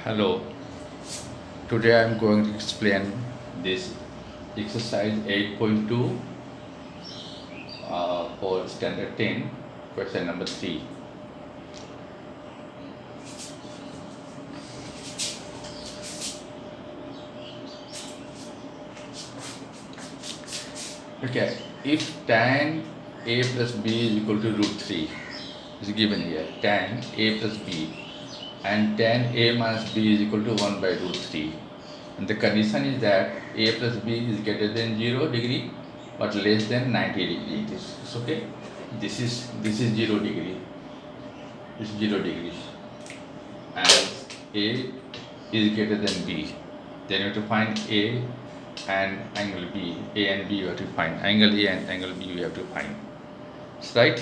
Hello, today I am going to explain this exercise 8.2 for standard 10, question number 3. Okay, if tan a plus b is equal to root 3 is given here, tan a plus b, and tan a minus b is equal to 1 by root 3. And the condition is that a plus b is greater than 0 degree but less than 90 degree. It's okay. This is 0 degree. It's 0 degrees. And a is greater than b. Then you have to find a and angle b. A and b you have to find. Angle a and angle b you have to find. Right?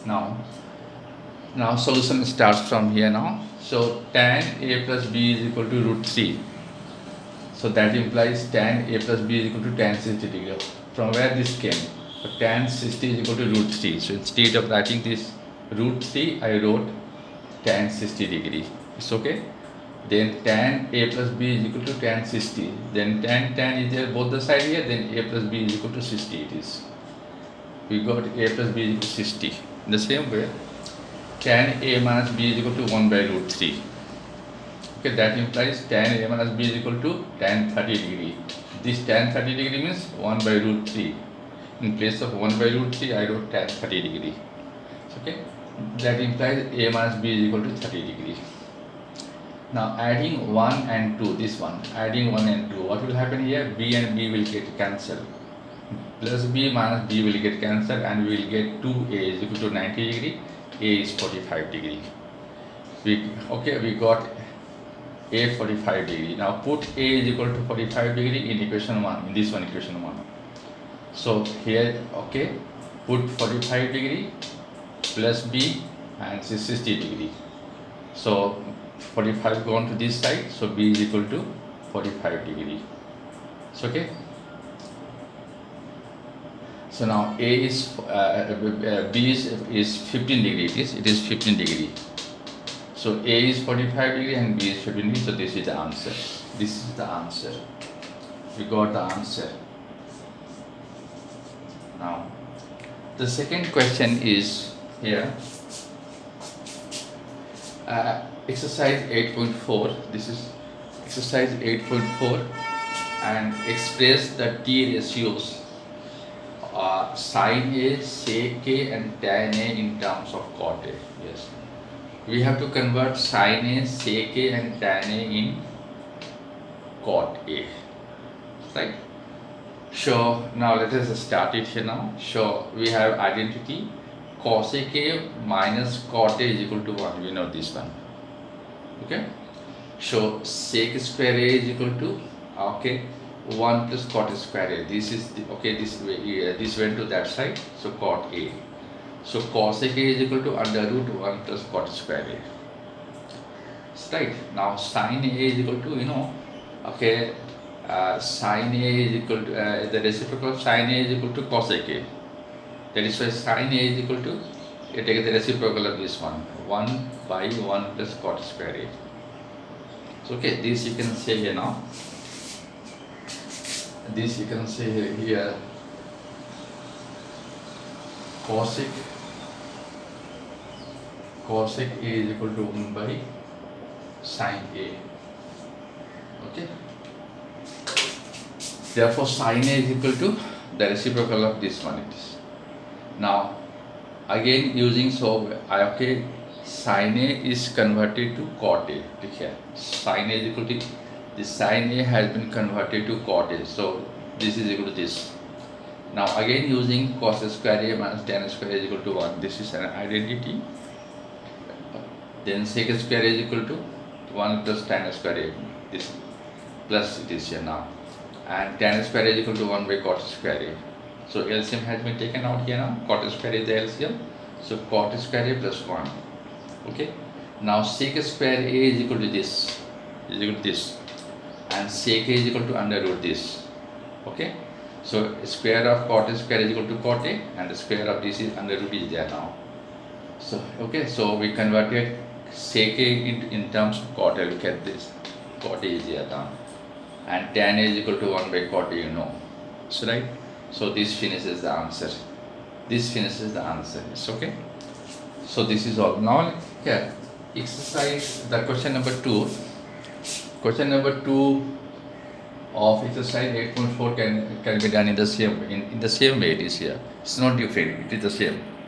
Now solution starts from here now. So tan a plus b is equal to root 3. So that implies tan a plus b is equal to tan 60 degree. From where this came? So tan 60 is equal to root 3. So instead of writing this root 3, I wrote tan 60 degree. It's okay. Then tan a plus b is equal to tan 60. Then tan is there both the side here. Then a plus b is equal to 60 it is. We got a plus b is equal to 60. In the same way, tan a minus b is equal to 1 by root 3. Okay, that implies tan a minus b is equal to tan 30 degree. This tan 30 degree means 1 by root 3. In place of 1 by root 3, I wrote tan 30 degree. Okay, that implies a minus b is equal to 30 degree. Now adding 1 and 2, this one, adding 1 and 2, what will happen here? B and b will get cancelled. Plus b minus b will get cancelled and we will get 2a is equal to 90 degree, a is 45 degree. We got a 45 degree. Now put a is equal to 45 degree in equation 1, in this one equation 1. So here, okay, put 45 degree plus b and 60 degree. So 45 gone to this side, so b is equal to 45 degree. It's okay. So now a is b is 15 degree. It is 15 degree. So a is 45 degree and b is 15 degree. So this is the answer. This is the answer. We got the answer. Now the second question is here. Exercise 8.4. This is exercise 8.4 and express the t ratios sin A, sec A and tan A in terms of cot A. Yes, we have to convert sin A, sec A and tan A in cot A, right? So now let us start it here now. So we have identity cosec A minus cot A is equal to 1. We know this one. Okay, so sec square A is equal to 1 plus cot square A. This is the, this went to that side, so cot A. So cosec A is equal to under root 1 plus cot square A. Right. Now sin A is equal to, sin A is equal to the reciprocal of sin A is equal to cosec A. That is why sin A is equal to, you take the reciprocal of this one, 1 by 1 plus cot square A. So okay, this you can say here now. This you can say here cosec A is equal to 1 by sin A. Okay. Therefore sin A is equal to the reciprocal of this one it is. Now again using sin A is converted to cot A. Here sin A is equal to this, sin A has been converted to cot A, so this is equal to this. Now again using cos square A minus tan square A is equal to 1. This is an identity. Then sec square A is equal to 1 plus tan square A. This plus it is here now. And tan square A is equal to 1 by cot square A. So LCM has been taken out here now. Cot square is the LCM. So cot square A plus 1. Okay. Now sec square A is equal to this. Is equal to this. And sec A is equal to under root this. Okay. So square of cot square is equal to cot A and the square of this is under root is there now. So okay, so we converted sec A in terms of cot A. Look at this. Cot A is here down. And tan A is equal to 1 by cot A, you know. So, right? So, this finishes the answer. This finishes the answer. It's okay. So, this is all. Now, here, exercise, the question number 2. Question number 2 of exercise 8.4 can be done in the same way it is here. It's not different, it is the same.